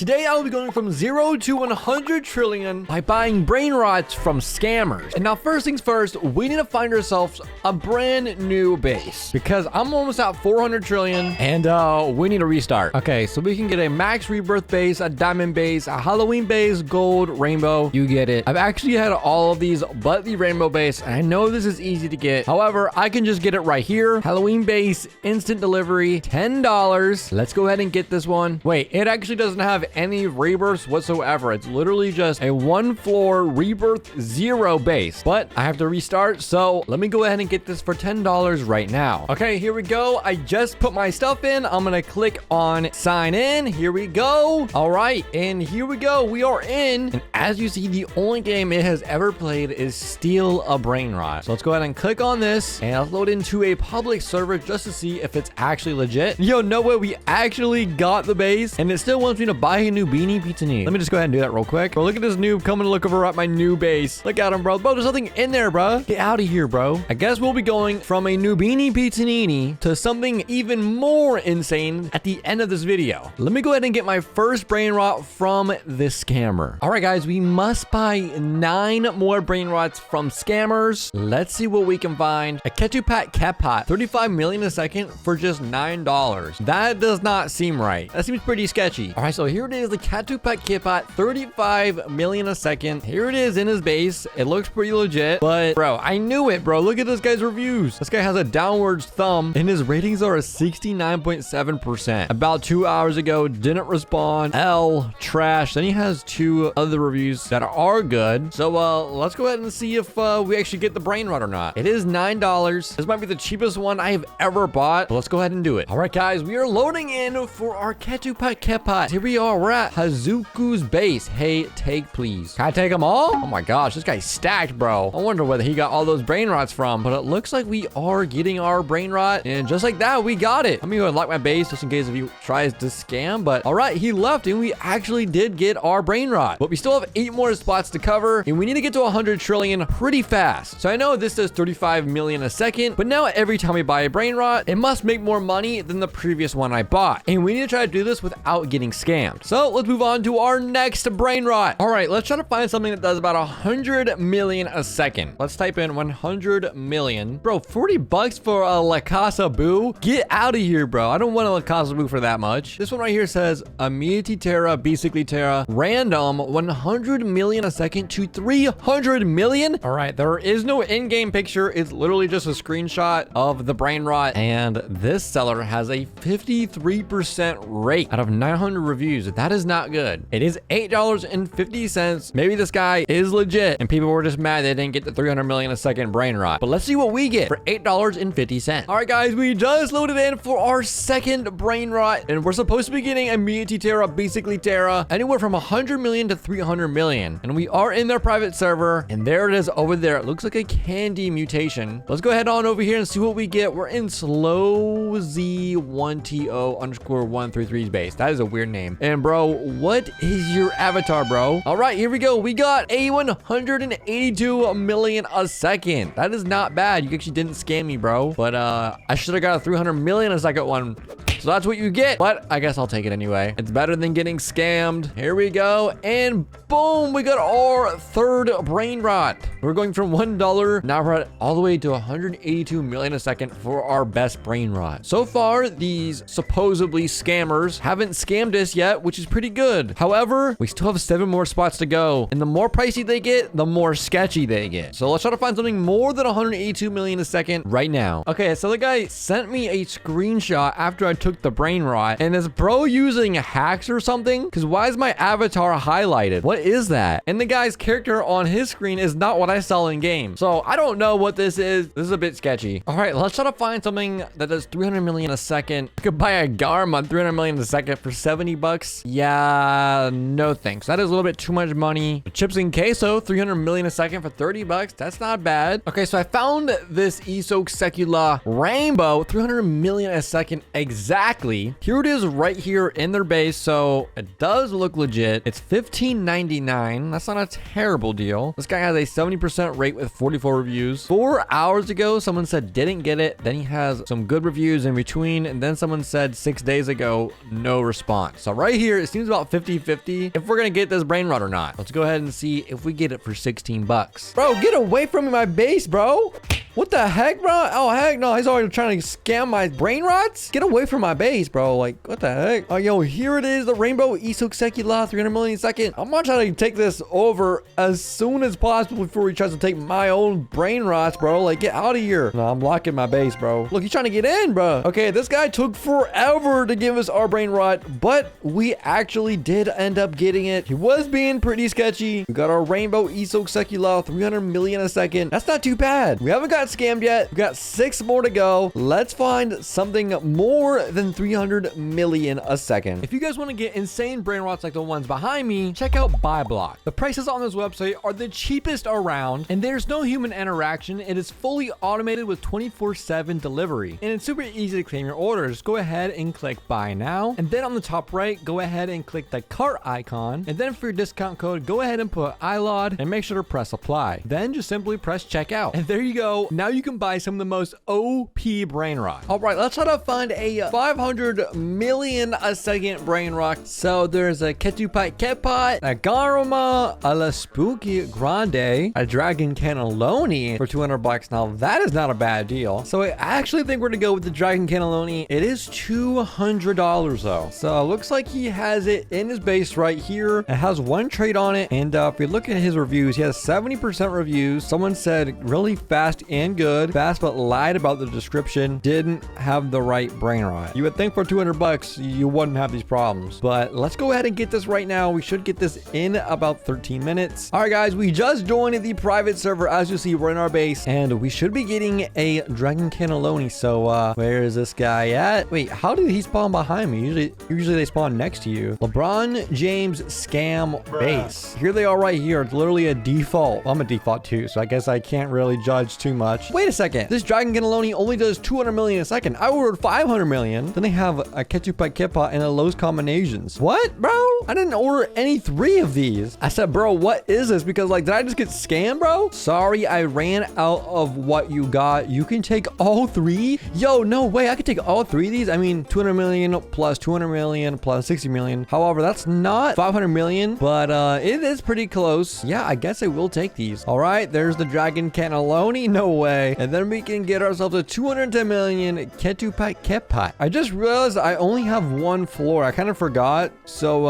today I will be going from 0 to 100 trillion by buying Brainrots from scammers. And now first things first, we need to find ourselves a brand new base because I'm almost at 400 trillion and we need to restart. Okay, so we can get a max rebirth base, a diamond base, a Halloween base, gold, rainbow, you get it. I've actually had all of these but the rainbow base, and I know this is easy to get. However, I can just get it right here. Halloween base, instant delivery, $10. Let's go ahead and get this one. Wait, it actually doesn't have any rebirths whatsoever. It's literally just a one floor rebirth 0 base, but I have to restart. So let me go ahead and get this for $10 right now. Okay, here we go. I just put my stuff in. I'm gonna click on sign in. Here we go. All right, and here we go. We are in, and as you see, the only game it has ever played is Steal a Brainrot. So let's go ahead and click on this and I'll load into a public server just to see if it's actually legit. Yo, no way, we actually got the base and it still wants me to buy a new beanie pizza. Let me just go ahead and do that real quick. Bro, look at this noob coming to look over at my new base. Look at him, bro. Bro, there's nothing in there, bro. Get out of here, bro. I guess we'll be going from a new beanie pizzanini to something even more insane at the end of this video. Let me go ahead and get my first Brainrot from this scammer. All right, guys, we must buy 9 more Brainrots from scammers. Let's see what we can find. A Ketupat cat pot, 35 million a second for just $9. That does not seem right. That seems pretty sketchy. All right, so here it is, the Ketupat cat pot, 35 million a second. Here it is in his base. It looks pretty legit, but bro, I knew it, bro. Look at this guy's reviews. This guy has a downwards thumb and his ratings are a 69.7%. About 2 hours ago, didn't respond. L, trash. Then he has 2 other reviews that are good. So let's go ahead and see if we actually get the Brainrot or not. It is $9. This might be the cheapest one I have ever bought. But let's go ahead and do it. All right, guys, we are loading in for our Ketupat Kepot. Here we are. We're at Hazuku's base. Hey, take please. Can I take them all? Oh my gosh, this guy's stacked, bro. I wonder whether he got all those Brainrots from, but it looks like we are getting our Brainrot, and just like that, we got it. I'm gonna go and lock my base just in case if he tries to scam, but all right, he left and we actually did get our Brainrot, but we still have 8 more spots to cover and we need to get to 100 trillion pretty fast. So I know this does 35 million a second, but now every time we buy a Brainrot, it must make more money than the previous one I bought, and we need to try to do this without getting scammed. So let's move on to our next Brainrot. All right, let's try to find something that does about 100 million a second. Let's type in 100 million. Bro, 40 bucks for a La Casa Boo? Get out of here, bro. I don't want a La Casa Boo for that much. This one right here says Amiati Terra, basically Terra, random 100 million a second to 300 million. All right, there is no in-game picture. It's literally just a screenshot of the Brainrot, and this seller has a 53% rate out of 900 reviews. That is not good. It is $8.50. Maybe this guy is legit and people were just mad they didn't get the 300 million a second Brainrot, but let's see what we get for $8.50. All right, guys, we just loaded in for our second Brainrot, and we're supposed to be getting a Amiati Terra, basically Terra, anywhere from 100 million to 300 million, and we are in their private server, and there it is over there. It looks like a candy mutation. Let's go ahead on over here and see what we get. We're in Slow Z1TO_133's base. That is a weird name. And bro, what is your avatar, bro? All right, here we go. We got a 182 million a second. That is not bad. You actually didn't scam me, bro, but I should have got a 300 million a second one. So that's what you get, but I guess I'll take it anyway. It's better than getting scammed. Here we go, and boom, we got our third Brainrot. We're going from $1, now we're at all the way to 182 million a second for our best Brainrot. So far, these supposedly scammers haven't scammed us yet, which is pretty good. However, we still have 7 more spots to go, and the more pricey they get, the more sketchy they get. So let's try to find something more than 182 million a second right now. Okay, so the guy sent me a screenshot after I took the Brainrot, and is bro using hacks or something? Because why is my avatar highlighted? What is that? And the guy's character on his screen is not what I saw in game. So I don't know what this is. This is a bit sketchy. All right, let's try to find something that does 300 million a second. I could buy a Garma 300 million a second for 70 bucks. Yeah, no thanks. That is a little bit too much money. Chips and queso, 300 million a second for 30 bucks. That's not bad. Okay, so I found this Isok Secula Rainbow, 300 million a second exact exactly. Here it is right here in their base. So it does look legit. It's $15.99. That's not a terrible deal. This guy has a 70% rate with 44 reviews. 4 hours ago, someone said didn't get it. Then he has some good reviews in between. And then someone said 6 days ago, no response. So right here, it seems about 50-50 if we're going to get this brain rot or not. Let's go ahead and see if we get it for 16 bucks. Bro, get away from my base, bro. What the heck, bro? Oh, heck no. He's already trying to scam my brain rots. Get away from my base, bro. Like, what the heck? Oh, yo, here it is. The Rainbow Isoksekula 300 million second. I'm gonna try to take this over as soon as possible before he tries to take my own brain rots, bro. Like, get out of here. No, I'm blocking my base, bro. Look, he's trying to get in, bro. Okay, this guy took forever to give us our brain rot, but we actually did end up getting it. He was being pretty sketchy. We got our Rainbow Isoksekula 300 million a second. That's not too bad. We haven't got scammed yet. We got 6 more to go. Let's find something more than 300 million a second. If you guys want to get insane brain rots like the ones behind me, check out BuyBlock. The prices on this website are the cheapest around, and there's no human interaction. It is fully automated with 24/7 delivery, and it's super easy to claim your orders. Go ahead and click buy now, and then on the top right, go ahead and click the cart icon, and then for your discount code, go ahead and put ILOD and make sure to press apply. Then just simply press checkout, and there you go. Now you can buy some of the most OP brain rot. All right, let's try to find a 500 million a second brain rot. So there's a Ketupat Kepot, a Garuma, a La Spooky Grande, a Dragon Cannelloni for 200 bucks. Now that is not a bad deal. So I actually think we're gonna go with the Dragon Cannelloni. It is $200 though. So it looks like he has it in his base right here. It has 1 trade on it. And if you look at his reviews, he has 70% reviews. Someone said really fast and good. Fast but lied about the description. Didn't have the right brain rot. You would think for 200 bucks you wouldn't have these problems, but let's go ahead and get this right now. We should get this in about 13 minutes. All right guys, we just joined the private server. As you see, we're in our base and we should be getting a Dragon Cannelloni. So where is this guy at? Wait, how did he spawn behind me? Usually they spawn next to you. LeBron James scam base. Here they are right here. It's literally a default. I'm a default too, so I guess I can't really judge too much. Wait a second. This Dragon Cannelloni only does 200 million a second. I ordered 500 million. Then they have a Ketupat Kepot and a Lowe's combinations. What, bro? I didn't order any 3 of these. I said, bro, what is this? Because like, did I just get scammed, bro? Sorry, I ran out of what you got. You can take all 3? Yo, no way. I could take all 3 of these. I mean, 200 million plus 200 million plus 60 million. However, that's not 500 million, but it is pretty close. Yeah, I guess I will take these. All right, there's the Dragon Cannelloni. No way. And then we can get ourselves a 210 million Ketupat Kepot. I just realized I only have 1 floor. I kind of forgot. So,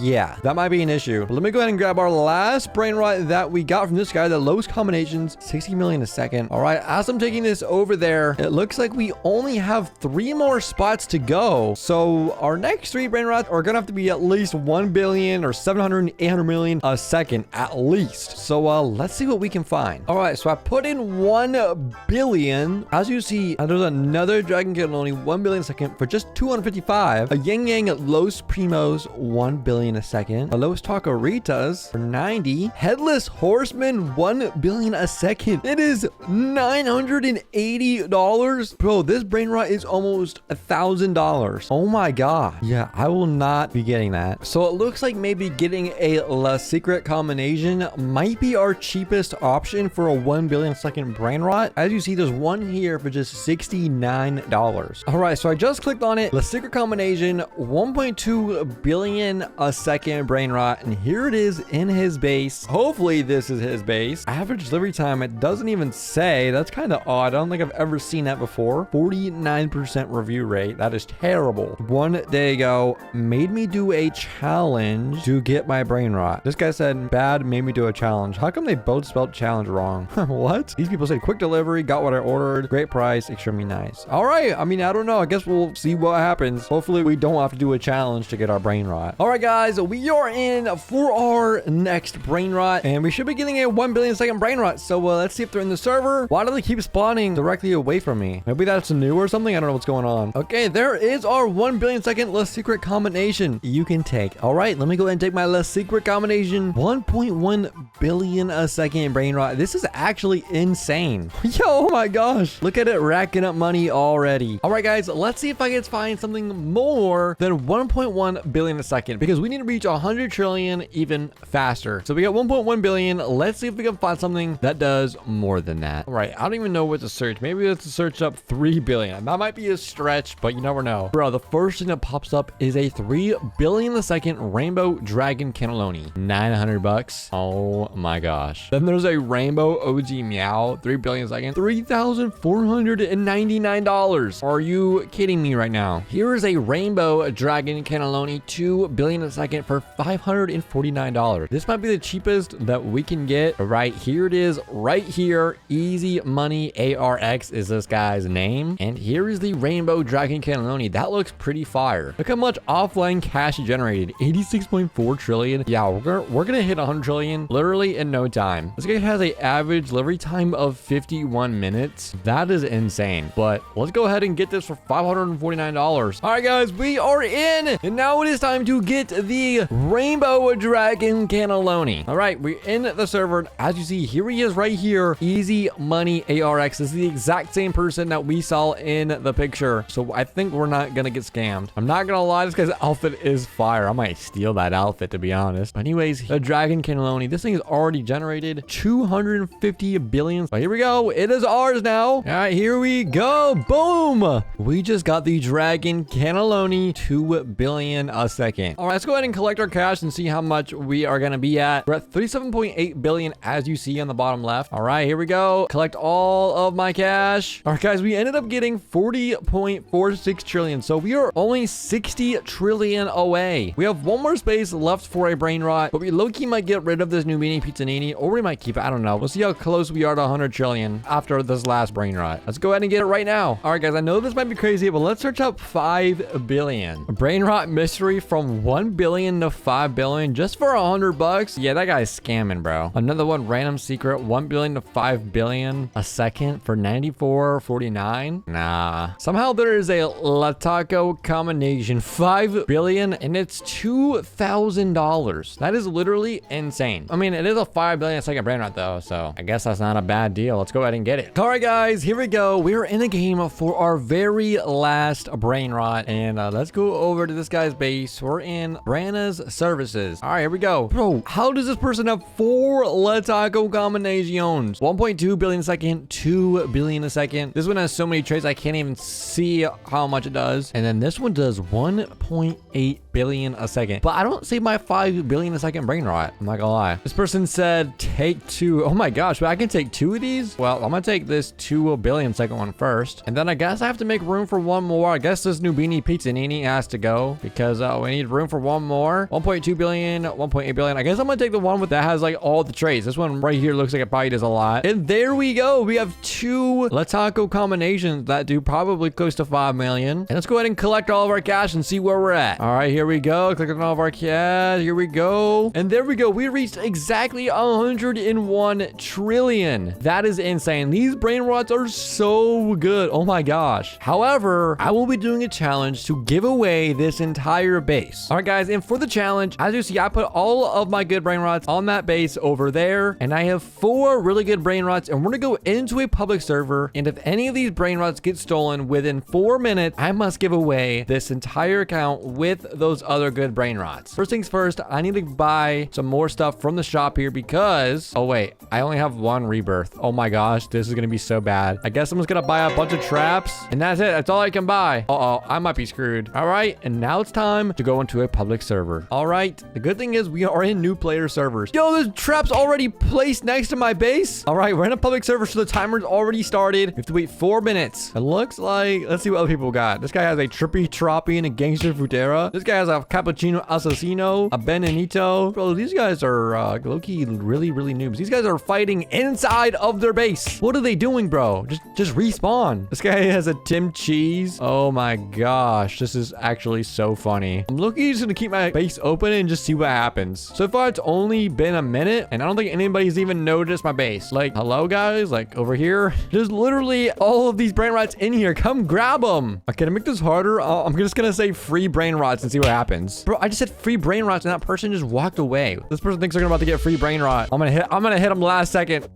yeah, that might be an issue. But let me go ahead and grab our last brain rot that we got from this guy, the Lowe's combinations, 60 million a second. All right, as I'm taking this over there, it looks like we only have 3 more spots to go. So our next 3 brain rots are gonna have to be at least 1 billion or 700, 800 million a second at least. So let's see what we can find. All right, so I put in 1 billion. As you see, there's another Dragon Cannelloni 1 billion a second for just 255. A Yang Yang Los Primos 1 billion a second. A Los Tacoritas for 90. Headless Horseman 1 billion a second. It is $980. Bro, this brain rot is almost $1,000. Oh my god. Yeah, I will not be getting that. So it looks like maybe getting a La Secret combination might be our cheapest option for a 1 billion second brain rot. As you see, there's one here for just $69. All right, so I just clicked on it. La Secret combination, 1.2 billion a second brain rot, and here it is in his base. Hopefully this is his base. Average delivery time, it doesn't even say. That's kind of odd. I don't think I've ever seen that before. 49% review rate. That is terrible. 1 day ago, made me do a challenge to get my brain rot. This guy said bad, made me do a challenge. How come they both spelled challenge wrong? What? These people said quick delivery, got what I ordered, great price, extremely nice. All right, I mean, I don't know. I guess we'll see what happens. Hopefully we don't have to do a challenge to get our brain rot. All right, guys, we are in for our next brain rot, and we should be getting a 1 billion second brain rot. So let's see if they're in the server. Why do they keep spawning directly away from me? Maybe that's new or something. I don't know what's going on. Okay, there is our 1 billion second La Secret combination you can take. All right, let me go ahead and take my La Secret combination. 1.1 billion a second brain rot. This is actually insane. Yo, oh my gosh. Look at it racking up money already. All right, guys, let's see if I can find something more than 1.1 billion a second, because we need to reach 100 trillion even faster. So we got 1.1 billion. Let's see if we can find something that does more than that. All right, I don't even know what to search. Maybe let's search up 3 billion. That might be a stretch, but you never know. Bro, the first thing that pops up is a 3 billion a second rainbow dragon cannelloni. 900 bucks. Oh my gosh. Then there's a rainbow OG meow, 3 billion a second, $3,499. Are you kidding me right now? Here is a rainbow dragon cannelloni, 2 billion a second for $549. This might be the cheapest that we can get. Right here it is, right here. Easy Money ARX is this guy's name. And here is the rainbow dragon cannelloni. That looks pretty fire. Look how much offline cash he generated. 86.4 trillion. Yeah, we're gonna hit 100 trillion literally in no time. This guy has an average delivery time of 51 minutes. That is insane. But let's go ahead and get this for $549. All right, guys, we are in. And now it is time to get the rainbow dragon cannelloni. All right, we're in the server. As you see, here he is right here. Easy Money ARX. This is the exact same person that we saw in the picture. So I think we're not gonna get scammed. I'm not gonna lie, this guy's outfit is fire. I might steal that outfit, to be honest. But anyways, the dragon cannelloni. This thing has already generated 250 billion. But here we go. It is ours now. All right, here we go. Boom. We just got the dragon cannelloni, 2 billion a second. All right, let's go ahead and collect our cash and see how much we are gonna be at. We're at 37.8 billion, as you see on the bottom left. All right, here we go. Collect all of my cash. All right, guys, we ended up getting 40.46 trillion. So we are only 60 trillion away. We have one more space left for a brain rot, but we low-key might get rid of this new mini pizzanini, or we might keep it. I don't know. We'll see how close we are to 100 trillion after this last brain rot. Let's go ahead and get it right now. All right, guys, I know this might be crazy, but let's search up 5 billion. A brain rot mystery from 1 billion to 5 billion just for 100 bucks. Yeah, that guy's scamming, bro. Another one, random secret, 1 billion to 5 billion a second for 94.49. Nah. Somehow there is a Lataco combination, 5 billion, and it's $2,000. That is literally insane. I mean, it is a 5 billion a second brain rot though, so I guess that's not a bad deal. Let's go ahead and get it. All right, guys, here we go. We're in the game for our very last brain rot, and let's go over to this guy's base. We're in Brana's services. All right, here we go. Bro, how does this person have 4 Lataco combinations? 1.2 billion a second, 2 billion a second. This one has so many traits I can't even see how much it does. And then this one does 1.8 billion a second. But I don't see my 5 billion a second brain rot. I'm not gonna lie. This person said take 2. Oh my gosh, but I can take 2 of these? Well, I'm gonna take this 2 billion second one first. And then I guess I have to make room for one more. I guess this Nubini Pizzanini has to go because we need room for one more. 1.2 billion, 1.8 billion. I guess I'm gonna take the one that has like all the traits. This one right here looks like it probably does a lot. And there we go. We have 2 Lataco combinations that do probably close to 5 million. And let's go ahead and collect all of our cash and see where we're at. All right, here we go. Click on all of our cash. Here we go. And there we go. We reached exactly 101 trillion. That is insane. These brain rots are so good. Oh my gosh. However, I will be doing a challenge to give away this entire base. All right, guys. And for the challenge, as you see, I put all of my good brain rots on that base over there. And I have 4 really good brain rots. And we're going to go into a public server. And if any of these brain rots get stolen within 4 minutes, I must give away this entire account with those other good brain rots. First things first, I need to buy some more stuff from the shop here because, oh wait, I only have 1 rebirth. Oh my gosh, this is gonna be so bad. I guess I'm just gonna buy a bunch of traps and that's it. That's all I can buy. Uh-oh, I might be screwed. All right, and now it's time to go into a public server. All right, the good thing is we are in new player servers. Yo, there's traps already placed next to my base. All right, we're in a public server, so the timer's already started. We have to wait 4 minutes. It looks like, let's see what other people got. This guy has a Trippy Troppy and a Gangster Futera. This guy has a Cappuccino Assassino, a Benenito. Bro, these guys are low-key really noobs. These guys are fighting inside of their base. What are they doing, bro? Just respawn. This guy has a Tim Cheese. Oh my gosh, this is actually so funny. I'm looking just gonna keep my base open and just see what happens. So far, it's only been a minute, and I don't think anybody's even noticed my base. Like, hello, guys? Like, over here? There's literally all of these brain rots in here. Come grab them. Okay, to make this harder, I'm just gonna say free brain rots and see what happens. Bro, I just said free brain rots, and that person just walked away. This person thinks they're about to get free brain rot. I'm gonna hit them last second.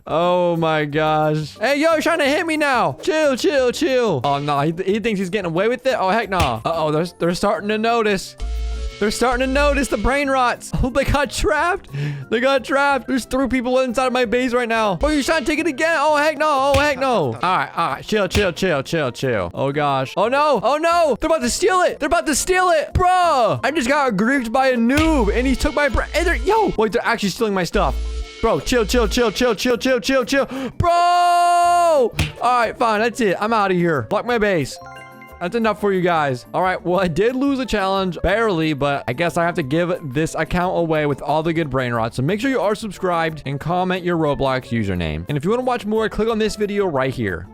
Oh my gosh. Hey, yo, he's trying to hit me now. Chill, chill, chill. Oh, no, he thinks he's getting away with it. Oh, heck no. Uh-oh, they're starting to notice. They're starting to notice the brain rots. Oh, they got trapped. They got trapped. There's 3 people inside of my base right now. Oh, you're trying to take it again? Oh, heck no. Oh, heck no. All right. Chill, chill, chill, chill, chill. Oh, gosh. Oh, no. Oh, no. They're about to steal it. They're about to steal it. Bro, I just got griefed by a noob, and he took my brain. Yo, wait, they're actually stealing my stuff. Bro, chill, chill, chill, chill, chill, chill, chill, chill. Bro! All right, fine. That's it. I'm out of here. Block my base. That's enough for you guys. All right, well, I did lose a challenge, barely, but I guess I have to give this account away with all the good brain rots. So make sure you are subscribed and comment your Roblox username. And if you want to watch more, click on this video right here.